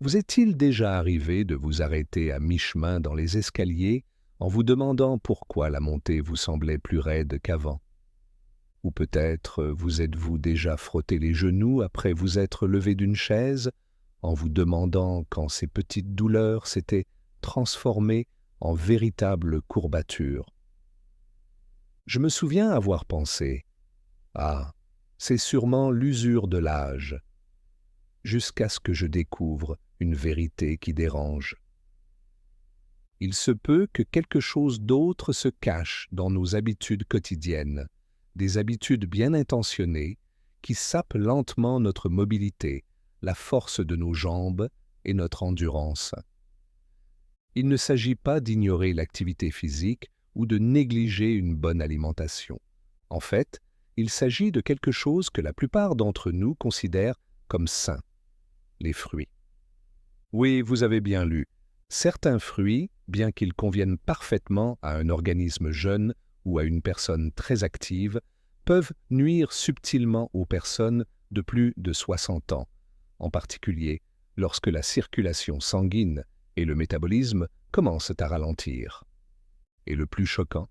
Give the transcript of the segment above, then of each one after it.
Vous est-il déjà arrivé de vous arrêter à mi-chemin dans les escaliers en vous demandant pourquoi la montée vous semblait plus raide qu'avant? Ou peut-être vous êtes-vous déjà frotté les genoux après vous être levé d'une chaise en vous demandant quand ces petites douleurs s'étaient transformées en véritables courbatures? Je me souviens avoir pensé: «Ah, c'est sûrement l'usure de l'âge», jusqu'à ce que je découvre une vérité qui dérange. Il se peut que quelque chose d'autre se cache dans nos habitudes quotidiennes, des habitudes bien intentionnées qui sapent lentement notre mobilité, la force de nos jambes et notre endurance. Il ne s'agit pas d'ignorer l'activité physique ou de négliger une bonne alimentation. En fait, il s'agit de quelque chose que la plupart d'entre nous considèrent comme sain: les fruits. Oui, vous avez bien lu. Certains fruits, bien qu'ils conviennent parfaitement à un organisme jeune ou à une personne très active, peuvent nuire subtilement aux personnes de plus de 60 ans, en particulier lorsque la circulation sanguine et le métabolisme commencent à ralentir. Et le plus choquant,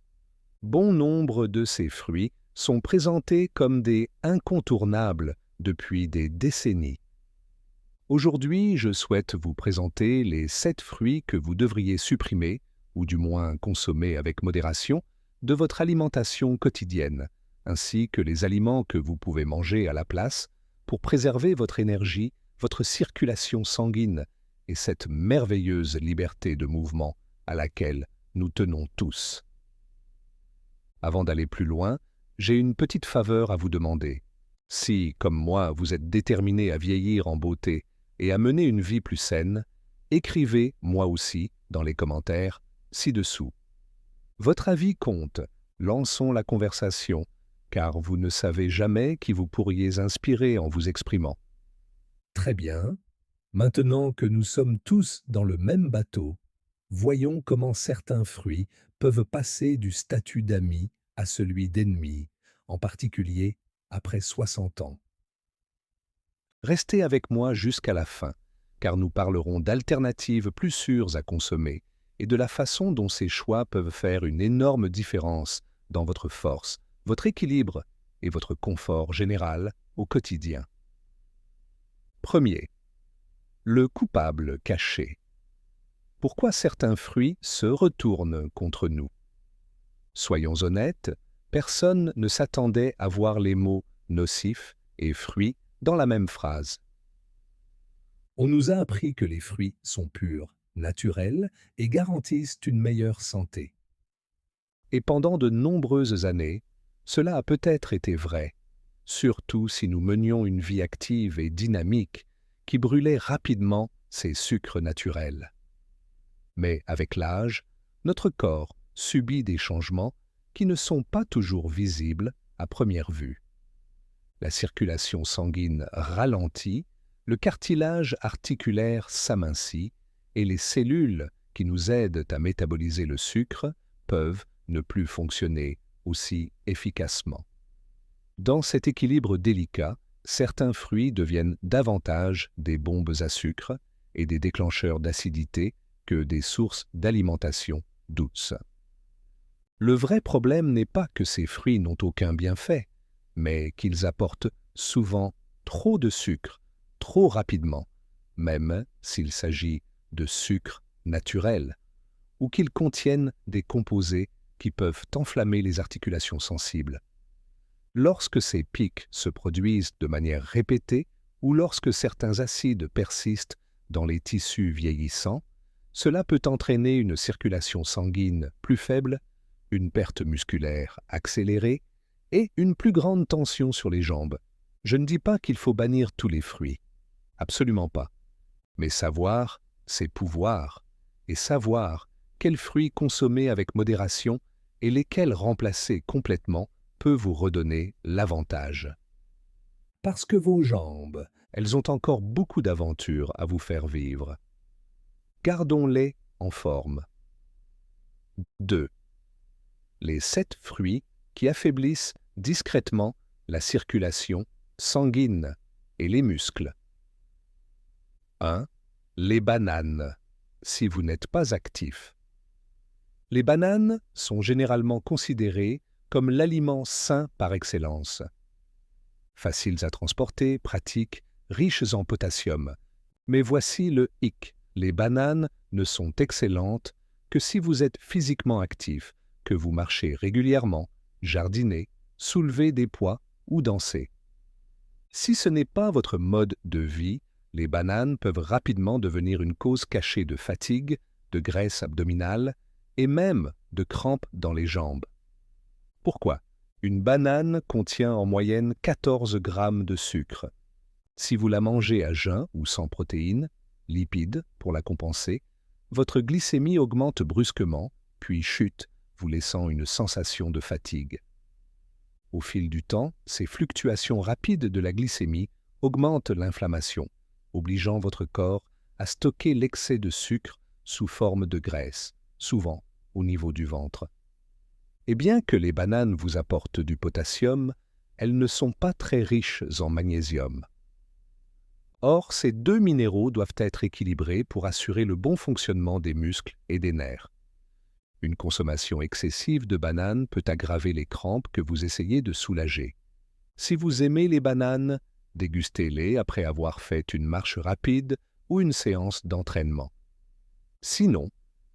bon nombre de ces fruits sont présentés comme des incontournables depuis des décennies. Aujourd'hui, je souhaite vous présenter les 7 fruits que vous devriez supprimer, ou du moins consommer avec modération, de votre alimentation quotidienne, ainsi que les aliments que vous pouvez manger à la place pour préserver votre énergie, votre circulation sanguine et cette merveilleuse liberté de mouvement à laquelle nous tenons tous. Avant d'aller plus loin, j'ai une petite faveur à vous demander. Si, comme moi, vous êtes déterminé à vieillir en beauté et à mener une vie plus saine, écrivez, moi aussi, dans les commentaires, ci-dessous. Votre avis compte, lançons la conversation, car vous ne savez jamais qui vous pourriez inspirer en vous exprimant. Très bien. Maintenant que nous sommes tous dans le même bateau, voyons comment certains fruits peuvent passer du statut d'ami à celui d'ennemi, en particulier après 60 ans. Restez avec moi jusqu'à la fin, car nous parlerons d'alternatives plus sûres à consommer et de la façon dont ces choix peuvent faire une énorme différence dans votre force, votre équilibre et votre confort général au quotidien. Premier, le coupable caché. Pourquoi certains fruits se retournent contre nous? Soyons honnêtes, personne ne s'attendait à voir les mots nocif et fruits dans la même phrase. On nous a appris que les fruits sont purs, naturels et garantissent une meilleure santé. Et pendant de nombreuses années, cela a peut-être été vrai, surtout si nous menions une vie active et dynamique qui brûlait rapidement ces sucres naturels. Mais avec l'âge, notre corps subit des changements qui ne sont pas toujours visibles à première vue. La circulation sanguine ralentit, le cartilage articulaire s'amincit et les cellules qui nous aident à métaboliser le sucre peuvent ne plus fonctionner aussi efficacement. Dans cet équilibre délicat, certains fruits deviennent davantage des bombes à sucre et des déclencheurs d'acidité que des sources d'alimentation douce. Le vrai problème n'est pas que ces fruits n'ont aucun bienfait, mais qu'ils apportent souvent trop de sucre, trop rapidement, même s'il s'agit de sucre naturel, ou qu'ils contiennent des composés qui peuvent enflammer les articulations sensibles. Lorsque ces pics se produisent de manière répétée ou lorsque certains acides persistent dans les tissus vieillissants, cela peut entraîner une circulation sanguine plus faible, une perte musculaire accélérée et une plus grande tension sur les jambes. Je ne dis pas qu'il faut bannir tous les fruits, absolument pas. Mais savoir, c'est pouvoir, et savoir quels fruits consommer avec modération et lesquels remplacer complètement peut vous redonner l'avantage. Parce que vos jambes, elles ont encore beaucoup d'aventures à vous faire vivre. Gardons-les en forme. 2. Les 7 fruits qui affaiblissent discrètement la circulation sanguine et les muscles. 1. Les bananes, si vous n'êtes pas actif. Les bananes sont généralement considérées comme l'aliment sain par excellence. Faciles à transporter, pratiques, riches en potassium. Mais voici le hic. Les bananes ne sont excellentes que si vous êtes physiquement actif, que vous marchez régulièrement, jardinez, soulevez des poids ou dansez. Si ce n'est pas votre mode de vie, les bananes peuvent rapidement devenir une cause cachée de fatigue, de graisse abdominale et même de crampes dans les jambes. Pourquoi? Une banane contient en moyenne 14 grammes de sucre. Si vous la mangez à jeun ou sans protéines, lipides pour la compenser, votre glycémie augmente brusquement, puis chute, vous laissant une sensation de fatigue. Au fil du temps, ces fluctuations rapides de la glycémie augmentent l'inflammation, obligeant votre corps à stocker l'excès de sucre sous forme de graisse, souvent au niveau du ventre. Et bien que les bananes vous apportent du potassium, elles ne sont pas très riches en magnésium. Or, ces deux minéraux doivent être équilibrés pour assurer le bon fonctionnement des muscles et des nerfs. Une consommation excessive de bananes peut aggraver les crampes que vous essayez de soulager. Si vous aimez les bananes, dégustez-les après avoir fait une marche rapide ou une séance d'entraînement. Sinon,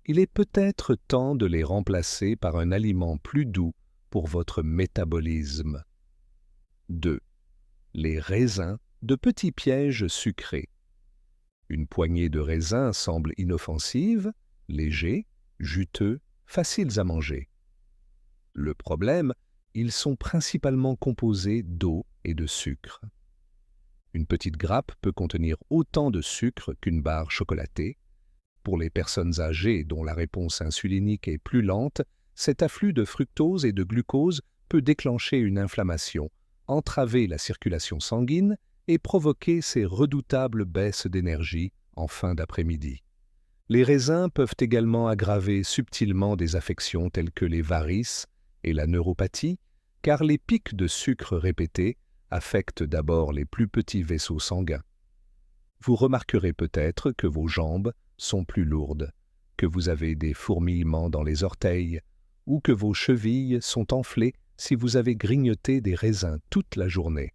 il est peut-être temps de les remplacer par un aliment plus doux pour votre métabolisme. 2. Les raisins de petits pièges sucrés. Une poignée de raisins semble inoffensive, légers, juteux, faciles à manger. Le problème, ils sont principalement composés d'eau et de sucre. Une petite grappe peut contenir autant de sucre qu'une barre chocolatée. Pour les personnes âgées dont la réponse insulinique est plus lente, cet afflux de fructose et de glucose peut déclencher une inflammation, entraver la circulation sanguine et provoquer ces redoutables baisses d'énergie en fin d'après-midi. Les raisins peuvent également aggraver subtilement des affections telles que les varices et la neuropathie, car les pics de sucre répétés affectent d'abord les plus petits vaisseaux sanguins. Vous remarquerez peut-être que vos jambes sont plus lourdes, que vous avez des fourmillements dans les orteils, ou que vos chevilles sont enflées si vous avez grignoté des raisins toute la journée.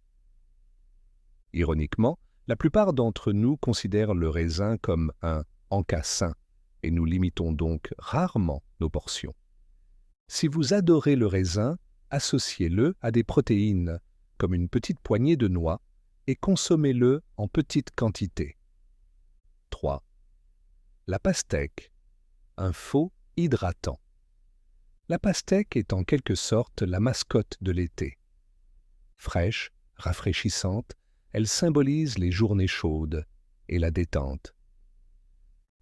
Ironiquement, la plupart d'entre nous considèrent le raisin comme un encas sain, et nous limitons donc rarement nos portions. Si vous adorez le raisin, associez-le à des protéines, comme une petite poignée de noix, et consommez-le en petite quantité. 3. La pastèque, un faux hydratant. La pastèque est en quelque sorte la mascotte de l'été. Fraîche, rafraîchissante, elle symbolise les journées chaudes et la détente.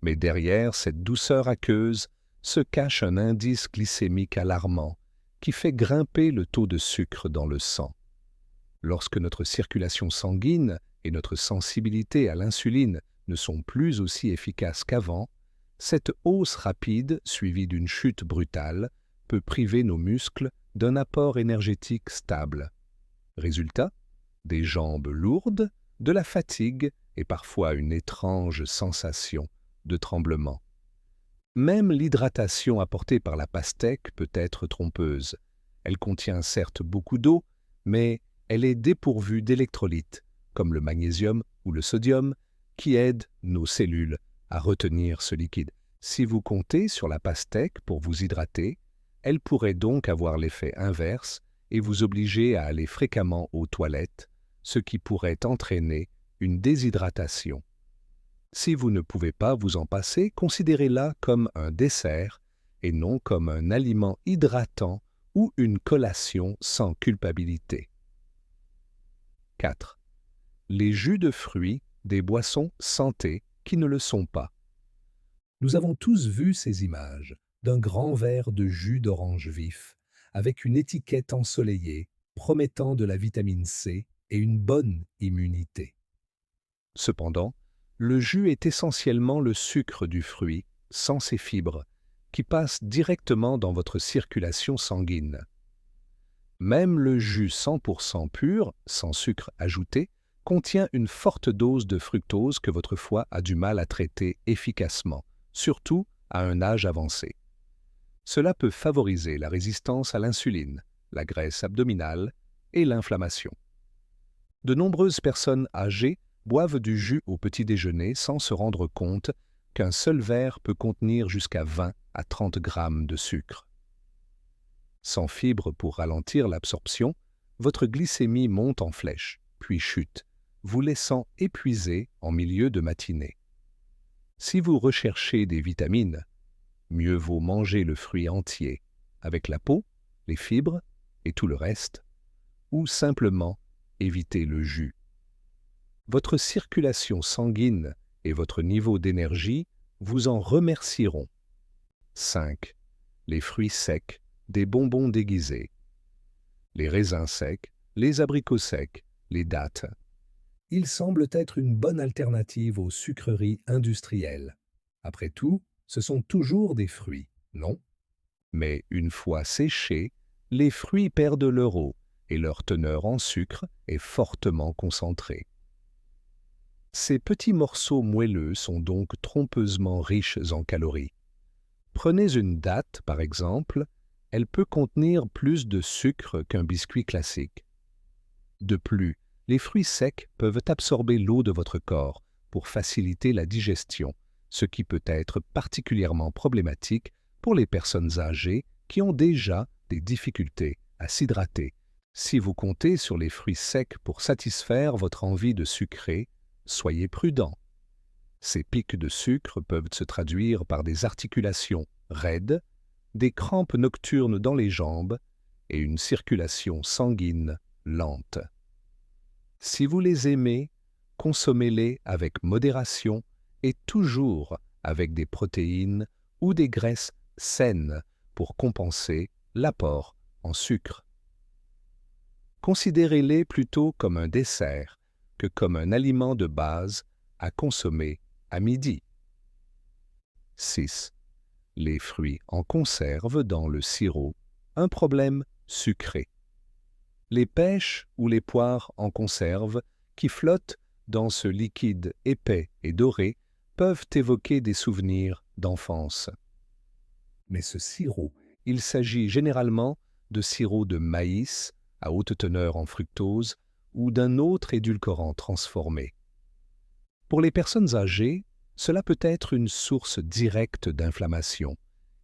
Mais derrière cette douceur aqueuse se cache un indice glycémique alarmant qui fait grimper le taux de sucre dans le sang. Lorsque notre circulation sanguine et notre sensibilité à l'insuline ne sont plus aussi efficaces qu'avant, cette hausse rapide, suivie d'une chute brutale, peut priver nos muscles d'un apport énergétique stable. Résultat, des jambes lourdes, de la fatigue et parfois une étrange sensation de tremblement. Même l'hydratation apportée par la pastèque peut être trompeuse. Elle contient certes beaucoup d'eau, mais elle est dépourvue d'électrolytes, comme le magnésium ou le sodium, qui aident nos cellules à retenir ce liquide. Si vous comptez sur la pastèque pour vous hydrater, elle pourrait donc avoir l'effet inverse et vous obliger à aller fréquemment aux toilettes, ce qui pourrait entraîner une déshydratation. Si vous ne pouvez pas vous en passer, considérez-la comme un dessert et non comme un aliment hydratant ou une collation sans culpabilité. 4. Les jus de fruits, des boissons santé qui ne le sont pas. Nous avons tous vu ces images d'un grand verre de jus d'orange vif, avec une étiquette ensoleillée promettant de la vitamine C et une bonne immunité. Cependant, le jus est essentiellement le sucre du fruit, sans ses fibres, qui passent directement dans votre circulation sanguine. Même le jus 100% pur, sans sucre ajouté, contient une forte dose de fructose que votre foie a du mal à traiter efficacement, surtout à un âge avancé. Cela peut favoriser la résistance à l'insuline, la graisse abdominale et l'inflammation. De nombreuses personnes âgées boivent du jus au petit déjeuner sans se rendre compte qu'un seul verre peut contenir jusqu'à 20 à 30 grammes de sucre. Sans fibres pour ralentir l'absorption, votre glycémie monte en flèche, puis chute, vous laissant épuisé en milieu de matinée. Si vous recherchez des vitamines, mieux vaut manger le fruit entier, avec la peau, les fibres et tout le reste, ou simplement éviter le jus. Votre circulation sanguine et votre niveau d'énergie vous en remercieront. 5. Les fruits secs, des bonbons déguisés. Les raisins secs, les abricots secs, les dattes. Ils semblent être une bonne alternative aux sucreries industrielles. Après tout, ce sont toujours des fruits, non? Mais une fois séchés, les fruits perdent leur eau et leur teneur en sucre est fortement concentrée. Ces petits morceaux moelleux sont donc trompeusement riches en calories. Prenez une datte, par exemple, elle peut contenir plus de sucre qu'un biscuit classique. De plus, les fruits secs peuvent absorber l'eau de votre corps pour faciliter la digestion, ce qui peut être particulièrement problématique pour les personnes âgées qui ont déjà des difficultés à s'hydrater. Si vous comptez sur les fruits secs pour satisfaire votre envie de sucrer, soyez prudent. Ces pics de sucre peuvent se traduire par des articulations raides, des crampes nocturnes dans les jambes et une circulation sanguine lente. Si vous les aimez, consommez-les avec modération et toujours avec des protéines ou des graisses saines pour compenser l'apport en sucre. Considérez-les plutôt comme un dessert que comme un aliment de base à consommer à midi. 6. Les fruits en conserve dans le sirop, un problème sucré. Les pêches ou les poires en conserve qui flottent dans ce liquide épais et doré peuvent évoquer des souvenirs d'enfance. Mais ce sirop, il s'agit généralement de sirop de maïs à haute teneur en fructose ou d'un autre édulcorant transformé. Pour les personnes âgées, cela peut être une source directe d'inflammation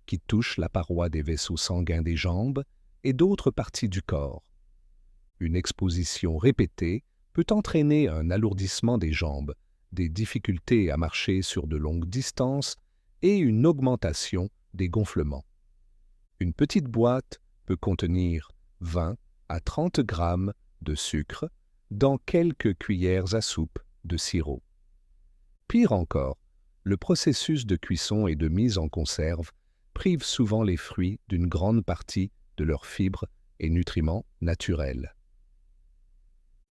qui touche la paroi des vaisseaux sanguins des jambes et d'autres parties du corps. Une exposition répétée peut entraîner un alourdissement des jambes, des difficultés à marcher sur de longues distances et une augmentation des gonflements. Une petite boîte peut contenir 20 à 30 grammes de sucre dans quelques cuillères à soupe de sirop. Pire encore, le processus de cuisson et de mise en conserve prive souvent les fruits d'une grande partie de leurs fibres et nutriments naturels.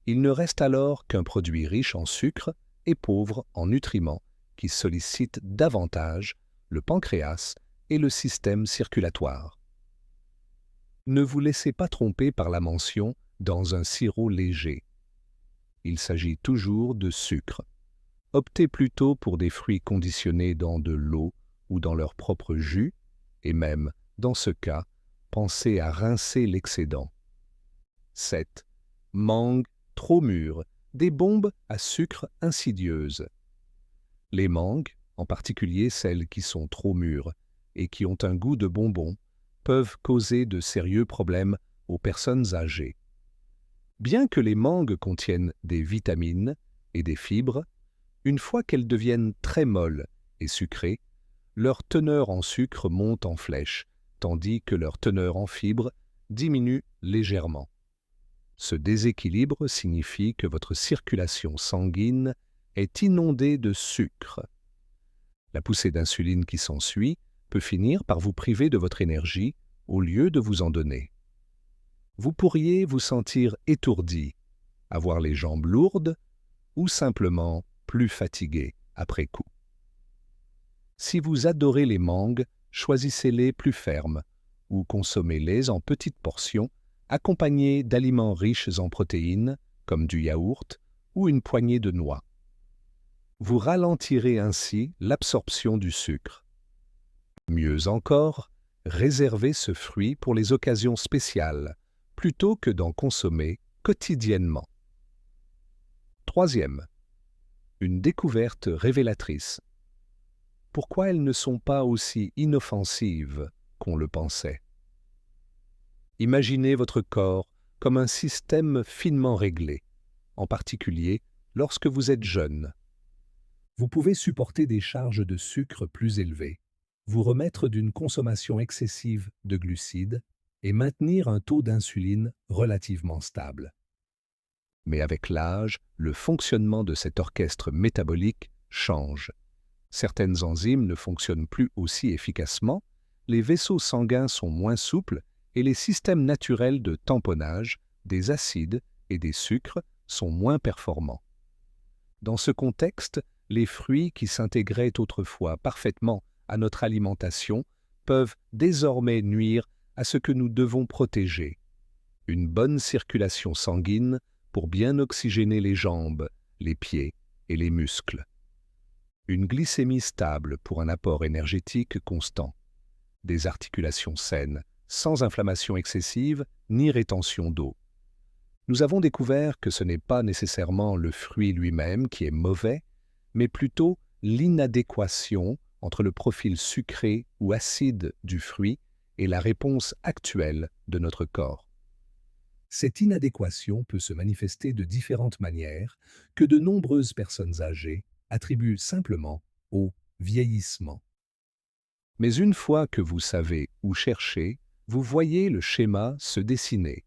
Il ne reste alors qu'un produit riche en sucre et pauvre en nutriments qui sollicite davantage le pancréas et le système circulatoire. Ne vous laissez pas tromper par la mention « dans un sirop léger ». Il s'agit toujours de sucre. Optez plutôt pour des fruits conditionnés dans de l'eau ou dans leur propre jus, et même, dans ce cas, pensez à rincer l'excédent. 7. Mangue trop mûres, des bombes à sucre insidieuses. Les mangues, en particulier celles qui sont trop mûres et qui ont un goût de bonbon, peuvent causer de sérieux problèmes aux personnes âgées. Bien que les mangues contiennent des vitamines et des fibres, une fois qu'elles deviennent très molles et sucrées, leur teneur en sucre monte en flèche, tandis que leur teneur en fibres diminue légèrement. Ce déséquilibre signifie que votre circulation sanguine est inondée de sucre. La poussée d'insuline qui s'ensuit peut finir par vous priver de votre énergie au lieu de vous en donner. Vous pourriez vous sentir étourdi, avoir les jambes lourdes ou simplement plus fatigué après coup. Si vous adorez les mangues, choisissez-les plus fermes ou consommez-les en petites portions accompagnées d'aliments riches en protéines comme du yaourt ou une poignée de noix. Vous ralentirez ainsi l'absorption du sucre. Mieux encore, réservez ce fruit pour les occasions spéciales, plutôt que d'en consommer quotidiennement. Troisième, une découverte révélatrice. Pourquoi elles ne sont pas aussi inoffensives qu'on le pensait? Imaginez votre corps comme un système finement réglé, en particulier lorsque vous êtes jeune. Vous pouvez supporter des charges de sucre plus élevées, vous remettre d'une consommation excessive de glucides et maintenir un taux d'insuline relativement stable. Mais avec l'âge, le fonctionnement de cet orchestre métabolique change. Certaines enzymes ne fonctionnent plus aussi efficacement, les vaisseaux sanguins sont moins souples et les systèmes naturels de tamponnage, des acides et des sucres sont moins performants. Dans ce contexte, les fruits qui s'intégraient autrefois parfaitement à notre alimentation peuvent désormais nuire à ce que nous devons protéger. Une bonne circulation sanguine pour bien oxygéner les jambes, les pieds et les muscles. Une glycémie stable pour un apport énergétique constant. Des articulations saines, sans inflammation excessive ni rétention d'eau. Nous avons découvert que ce n'est pas nécessairement le fruit lui-même qui est mauvais, mais plutôt l'inadéquation entre le profil sucré ou acide du fruit et la réponse actuelle de notre corps. Cette inadéquation peut se manifester de différentes manières que de nombreuses personnes âgées attribuent simplement au vieillissement. Mais une fois que vous savez où chercher, vous voyez le schéma se dessiner.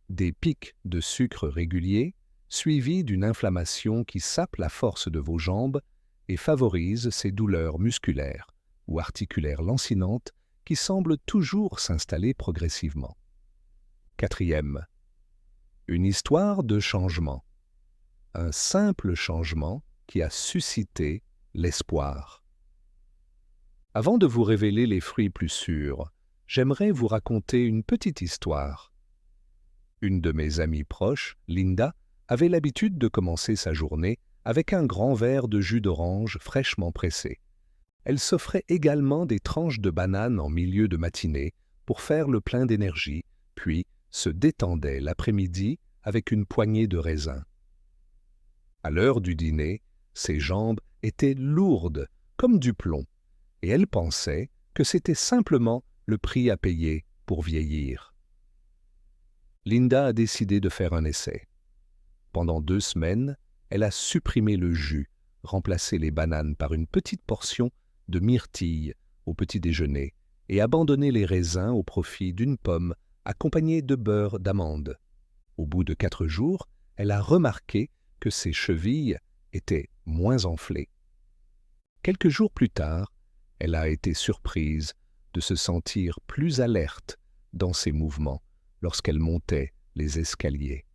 Des pics de sucre réguliers, suivis d'une inflammation qui sape la force de vos jambes et favorise ces douleurs musculaires ou articulaires lancinantes qui semblent toujours s'installer progressivement. Quatrième, une histoire de changement. Un simple changement qui a suscité l'espoir. Avant de vous révéler les fruits plus sûrs, j'aimerais vous raconter une petite histoire. Une de mes amies proches, Linda, avait l'habitude de commencer sa journée avec un grand verre de jus d'orange fraîchement pressé. Elle s'offrait également des tranches de banane en milieu de matinée pour faire le plein d'énergie, puis se détendait l'après-midi avec une poignée de raisins. À l'heure du dîner, ses jambes étaient lourdes comme du plomb, et elle pensait que c'était simplement le prix à payer pour vieillir. Linda a décidé de faire un essai. Pendant 2 semaines, elle a supprimé le jus, remplacé les bananes par une petite portion de myrtille au petit déjeuner et abandonné les raisins au profit d'une pomme accompagnée de beurre d'amande. Au bout de 4 jours, elle a remarqué que ses chevilles étaient moins enflées. Quelques jours plus tard, elle a été surprise de se sentir plus alerte dans ses mouvements lorsqu'elle montait les escaliers.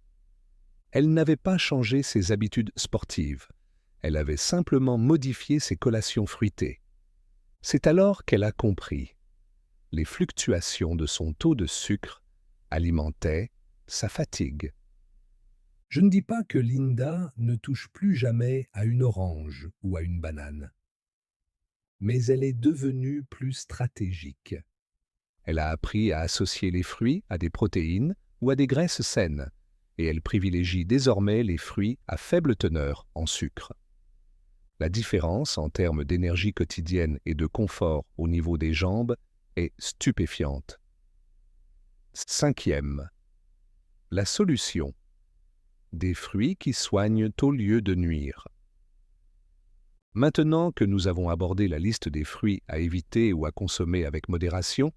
Elle n'avait pas changé ses habitudes sportives, elle avait simplement modifié ses collations fruitées. C'est alors qu'elle a compris. Les fluctuations de son taux de sucre alimentaient sa fatigue. Je ne dis pas que Linda ne touche plus jamais à une orange ou à une banane. Mais elle est devenue plus stratégique. Elle a appris à associer les fruits à des protéines ou à des graisses saines, et elle privilégie désormais les fruits à faible teneur en sucre. La différence en termes d'énergie quotidienne et de confort au niveau des jambes est stupéfiante. Cinquième, la solution. Des fruits qui soignent au lieu de nuire. Maintenant que nous avons abordé la liste des fruits à éviter ou à consommer avec modération,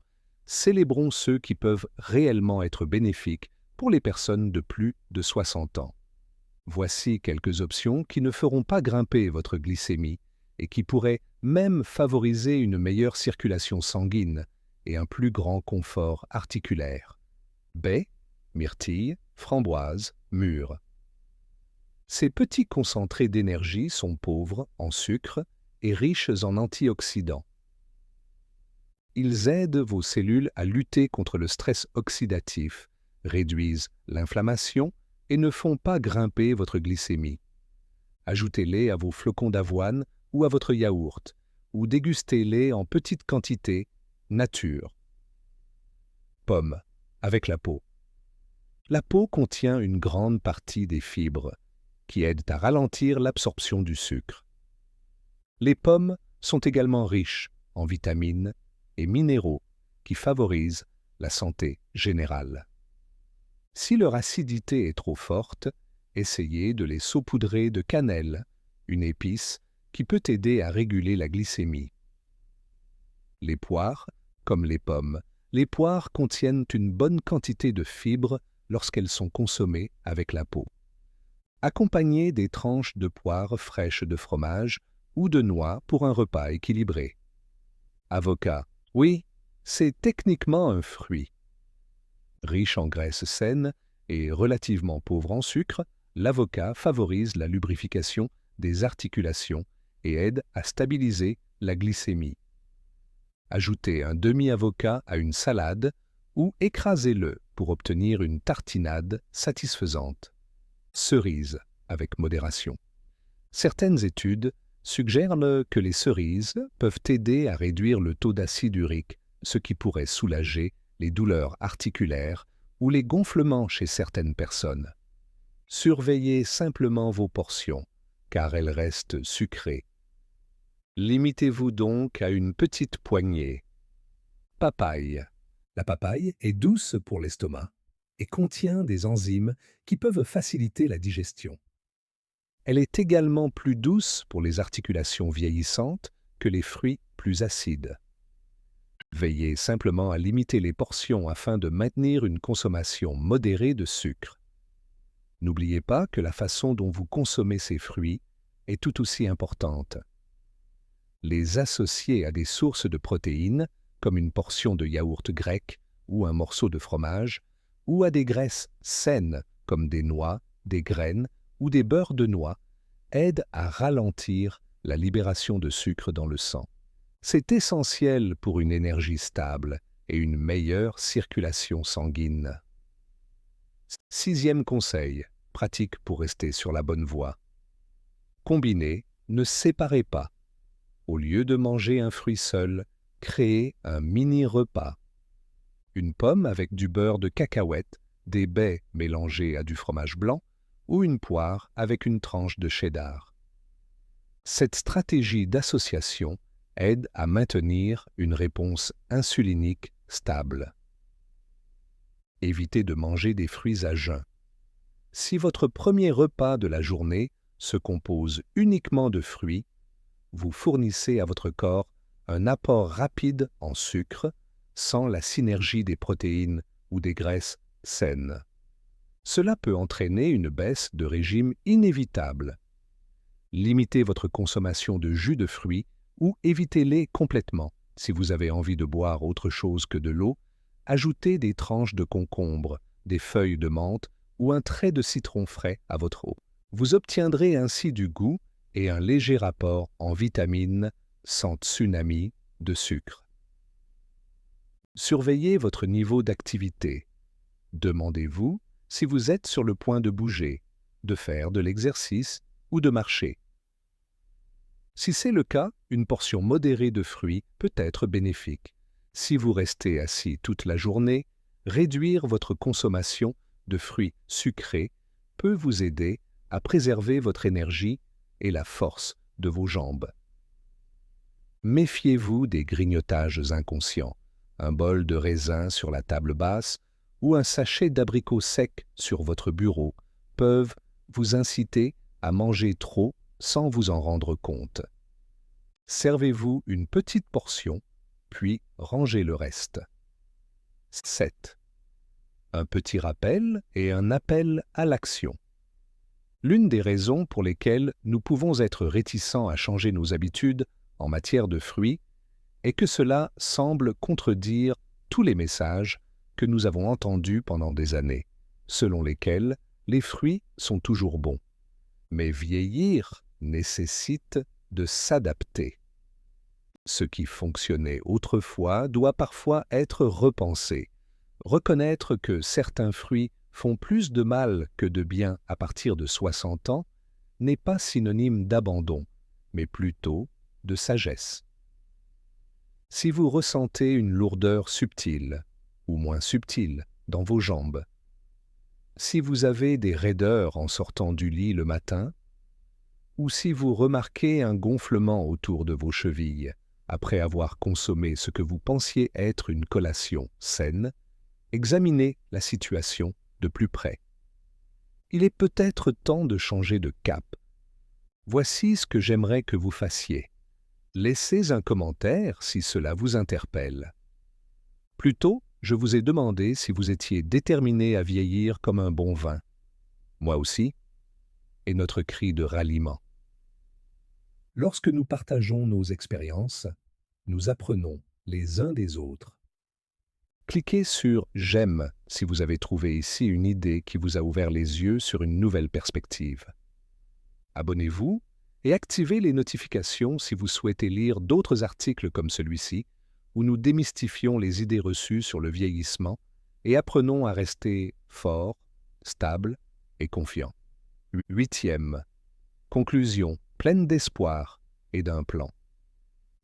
célébrons ceux qui peuvent réellement être bénéfiques pour les personnes de plus de 60 ans. Voici quelques options qui ne feront pas grimper votre glycémie et qui pourraient même favoriser une meilleure circulation sanguine et un plus grand confort articulaire. Baies, myrtilles, framboises, mûres. Ces petits concentrés d'énergie sont pauvres en sucre et riches en antioxydants. Ils aident vos cellules à lutter contre le stress oxydatif, réduisent l'inflammation et ne font pas grimper votre glycémie. Ajoutez-les à vos flocons d'avoine ou à votre yaourt, ou dégustez-les en petites quantités, nature. Pommes, avec la peau. La peau contient une grande partie des fibres, qui aident à ralentir l'absorption du sucre. Les pommes sont également riches en vitamines et minéraux qui favorisent la santé générale. Si leur acidité est trop forte, essayez de les saupoudrer de cannelle, une épice qui peut aider à réguler la glycémie. Les poires, comme les pommes, les poires contiennent une bonne quantité de fibres lorsqu'elles sont consommées avec la peau. Accompagnez des tranches de poires fraîches de fromage ou de noix pour un repas équilibré. Avocat, oui, c'est techniquement un fruit. Riche en graisses saines et relativement pauvre en sucre, l'avocat favorise la lubrification des articulations et aide à stabiliser la glycémie. Ajoutez un demi-avocat à une salade ou écrasez-le pour obtenir une tartinade satisfaisante. Cerises, avec modération. Certaines études suggèrent que les cerises peuvent aider à réduire le taux d'acide urique, ce qui pourrait soulager les douleurs articulaires ou les gonflements chez certaines personnes. Surveillez simplement vos portions, car elles restent sucrées. Limitez-vous donc à une petite poignée. Papaye. La papaye est douce pour l'estomac et contient des enzymes qui peuvent faciliter la digestion. Elle est également plus douce pour les articulations vieillissantes que les fruits plus acides. Veillez simplement à limiter les portions afin de maintenir une consommation modérée de sucre. N'oubliez pas que la façon dont vous consommez ces fruits est tout aussi importante. Les associer à des sources de protéines, comme une portion de yaourt grec ou un morceau de fromage, ou à des graisses saines, comme des noix, des graines ou des beurres de noix, aide à ralentir la libération de sucre dans le sang. C'est essentiel pour une énergie stable et une meilleure circulation sanguine. 6e conseil, pratique pour rester sur la bonne voie. Combinez, ne séparez pas. Au lieu de manger un fruit seul, créez un mini-repas. Une pomme avec du beurre de cacahuète, des baies mélangées à du fromage blanc, ou une poire avec une tranche de cheddar. Cette stratégie d'association aide à maintenir une réponse insulinique stable. Évitez de manger des fruits à jeun. Si votre premier repas de la journée se compose uniquement de fruits, vous fournissez à votre corps un apport rapide en sucre sans la synergie des protéines ou des graisses saines. Cela peut entraîner une baisse de régime inévitable. Limitez votre consommation de jus de fruits ou évitez-les complètement. Si vous avez envie de boire autre chose que de l'eau, ajoutez des tranches de concombre, des feuilles de menthe ou un trait de citron frais à votre eau. Vous obtiendrez ainsi du goût et un léger rapport en vitamines sans tsunami de sucre. Surveillez votre niveau d'activité. Demandez-vous si vous êtes sur le point de bouger, de faire de l'exercice ou de marcher. Si c'est le cas, une portion modérée de fruits peut être bénéfique. Si vous restez assis toute la journée, réduire votre consommation de fruits sucrés peut vous aider à préserver votre énergie et la force de vos jambes. Méfiez-vous des grignotages inconscients. Un bol de raisin sur la table basse ou un sachet d'abricots secs sur votre bureau peuvent vous inciter à manger trop sans vous en rendre compte. Servez-vous une petite portion, puis rangez le reste. 7. Un petit rappel et un appel à l'action. L'une des raisons pour lesquelles nous pouvons être réticents à changer nos habitudes en matière de fruits est que cela semble contredire tous les messages que nous avons entendus pendant des années, selon lesquels les fruits sont toujours bons. Mais vieillir nécessite de s'adapter. Ce qui fonctionnait autrefois doit parfois être repensé. Reconnaître que certains fruits font plus de mal que de bien à partir de 60 ans n'est pas synonyme d'abandon, mais plutôt de sagesse. Si vous ressentez une lourdeur subtile ou moins subtile dans vos jambes, si vous avez des raideurs en sortant du lit le matin, ou si vous remarquez un gonflement autour de vos chevilles après avoir consommé ce que vous pensiez être une collation saine, examinez la situation de plus près. Il est peut-être temps de changer de cap. Voici ce que j'aimerais que vous fassiez. Laissez un commentaire si cela vous interpelle. Plus tôt, je vous ai demandé si vous étiez déterminé à vieillir comme un bon vin. Moi aussi, et notre cri de ralliement. Lorsque nous partageons nos expériences, nous apprenons les uns des autres. Cliquez sur « J'aime » si vous avez trouvé ici une idée qui vous a ouvert les yeux sur une nouvelle perspective. Abonnez-vous et activez les notifications si vous souhaitez lire d'autres articles comme celui-ci, où nous démystifions les idées reçues sur le vieillissement et apprenons à rester fort, stable et confiant. 8e. Conclusion pleine d'espoir et d'un plan.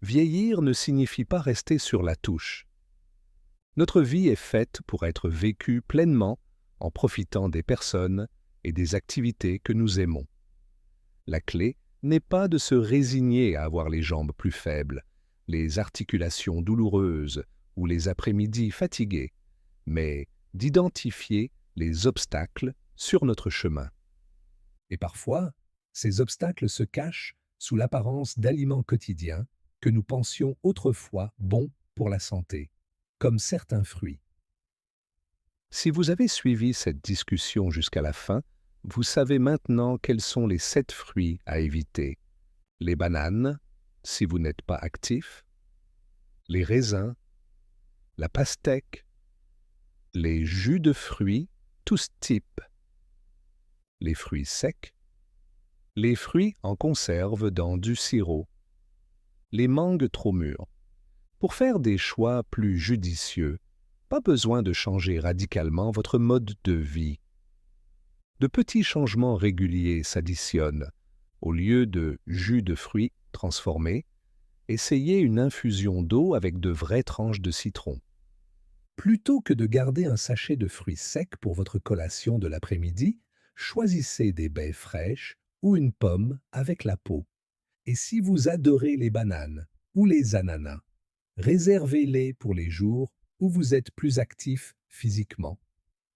Vieillir ne signifie pas rester sur la touche. Notre vie est faite pour être vécue pleinement en profitant des personnes et des activités que nous aimons. La clé n'est pas de se résigner à avoir les jambes plus faibles, les articulations douloureuses ou les après-midi fatigués, mais d'identifier les obstacles sur notre chemin. Et parfois, ces obstacles se cachent sous l'apparence d'aliments quotidiens que nous pensions autrefois bons pour la santé, comme certains fruits. Si vous avez suivi cette discussion jusqu'à la fin, vous savez maintenant quels sont les 7 fruits à éviter. Les bananes, si vous n'êtes pas actif, les raisins, la pastèque, les jus de fruits, tous types, les fruits secs, les fruits en conserve dans du sirop, les mangues trop mûres. Pour faire des choix plus judicieux, pas besoin de changer radicalement votre mode de vie. De petits changements réguliers s'additionnent. Au lieu de jus de fruits transformés, essayez une infusion d'eau avec de vraies tranches de citron. Plutôt que de garder un sachet de fruits secs pour votre collation de l'après-midi, choisissez des baies fraîches ou une pomme avec la peau. Et si vous adorez les bananes ou les ananas, réservez-les pour les jours où vous êtes plus actif physiquement,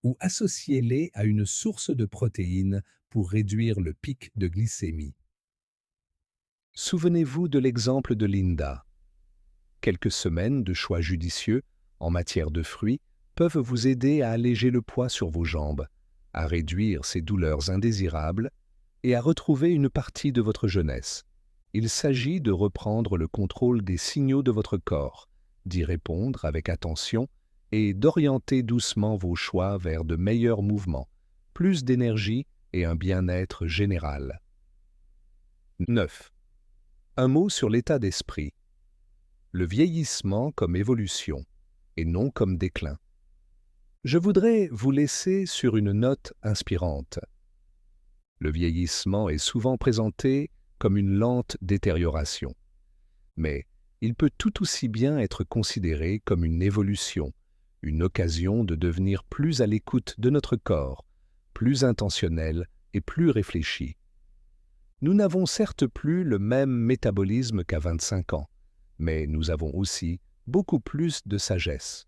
ou associez-les à une source de protéines pour réduire le pic de glycémie. Souvenez-vous de l'exemple de Linda. Quelques semaines de choix judicieux en matière de fruits peuvent vous aider à alléger le poids sur vos jambes, à réduire ces douleurs indésirables et à retrouver une partie de votre jeunesse. Il s'agit de reprendre le contrôle des signaux de votre corps, d'y répondre avec attention et d'orienter doucement vos choix vers de meilleurs mouvements, plus d'énergie et un bien-être général. 9. Un mot sur l'état d'esprit. Le vieillissement comme évolution et non comme déclin. Je voudrais vous laisser sur une note inspirante. Le vieillissement est souvent présenté comme une lente détérioration, mais il peut tout aussi bien être considéré comme une évolution, une occasion de devenir plus à l'écoute de notre corps, plus intentionnel et plus réfléchi. Nous n'avons certes plus le même métabolisme qu'à 25 ans, mais nous avons aussi beaucoup plus de sagesse.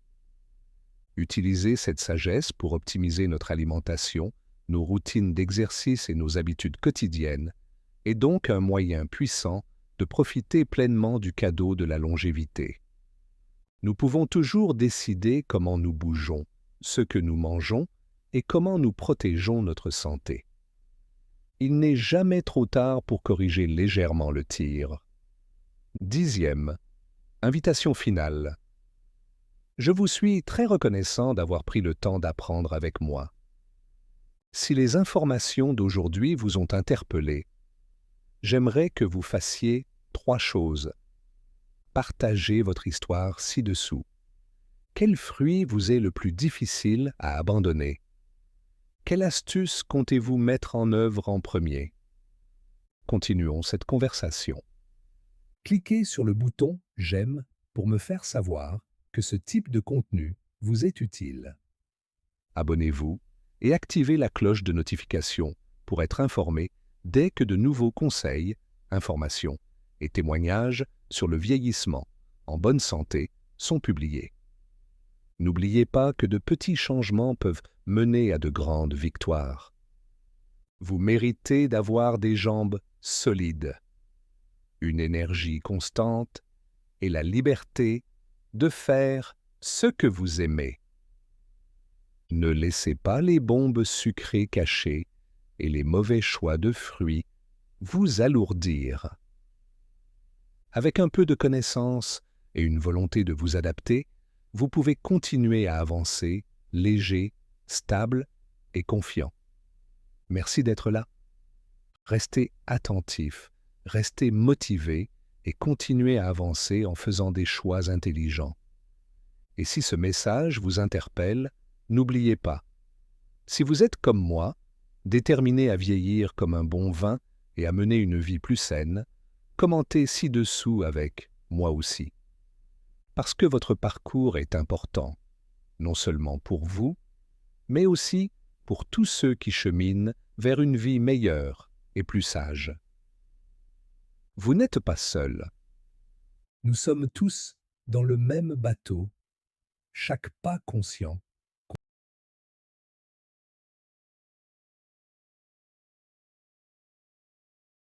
Utilisez cette sagesse pour optimiser notre alimentation, nos routines d'exercice et nos habitudes quotidiennes, est donc un moyen puissant de profiter pleinement du cadeau de la longévité. Nous pouvons toujours décider comment nous bougeons, ce que nous mangeons et comment nous protégeons notre santé. Il n'est jamais trop tard pour corriger légèrement le tir. 10e. Invitation finale. Je vous suis très reconnaissant d'avoir pris le temps d'apprendre avec moi. Si les informations d'aujourd'hui vous ont interpellé, j'aimerais que vous fassiez 3 choses. Partagez votre histoire ci-dessous. Quel fruit vous est le plus difficile à abandonner? Quelle astuce comptez-vous mettre en œuvre en premier? continuons cette conversation. Cliquez sur le bouton « J'aime » pour me faire savoir que ce type de contenu vous est utile. Abonnez-vous et activez la cloche de notification pour être informé dès que de nouveaux conseils, informations et témoignages sur le vieillissement en bonne santé sont publiés. N'oubliez pas que de petits changements peuvent mener à de grandes victoires. Vous méritez d'avoir des jambes solides, une énergie constante et la liberté de faire ce que vous aimez. Ne laissez pas les bombes sucrées cachées et les mauvais choix de fruits vous alourdir. Avec un peu de connaissance et une volonté de vous adapter, vous pouvez continuer à avancer, léger, stable et confiant. Merci d'être là. Restez attentif, restez motivé et continuez à avancer en faisant des choix intelligents. Et si ce message vous interpelle, n'oubliez pas, si vous êtes comme moi, déterminé à vieillir comme un bon vin et à mener une vie plus saine, commentez ci-dessous avec « moi aussi ». Parce que votre parcours est important, non seulement pour vous, mais aussi pour tous ceux qui cheminent vers une vie meilleure et plus sage. Vous n'êtes pas seul. Nous sommes tous dans le même bateau, chaque pas conscient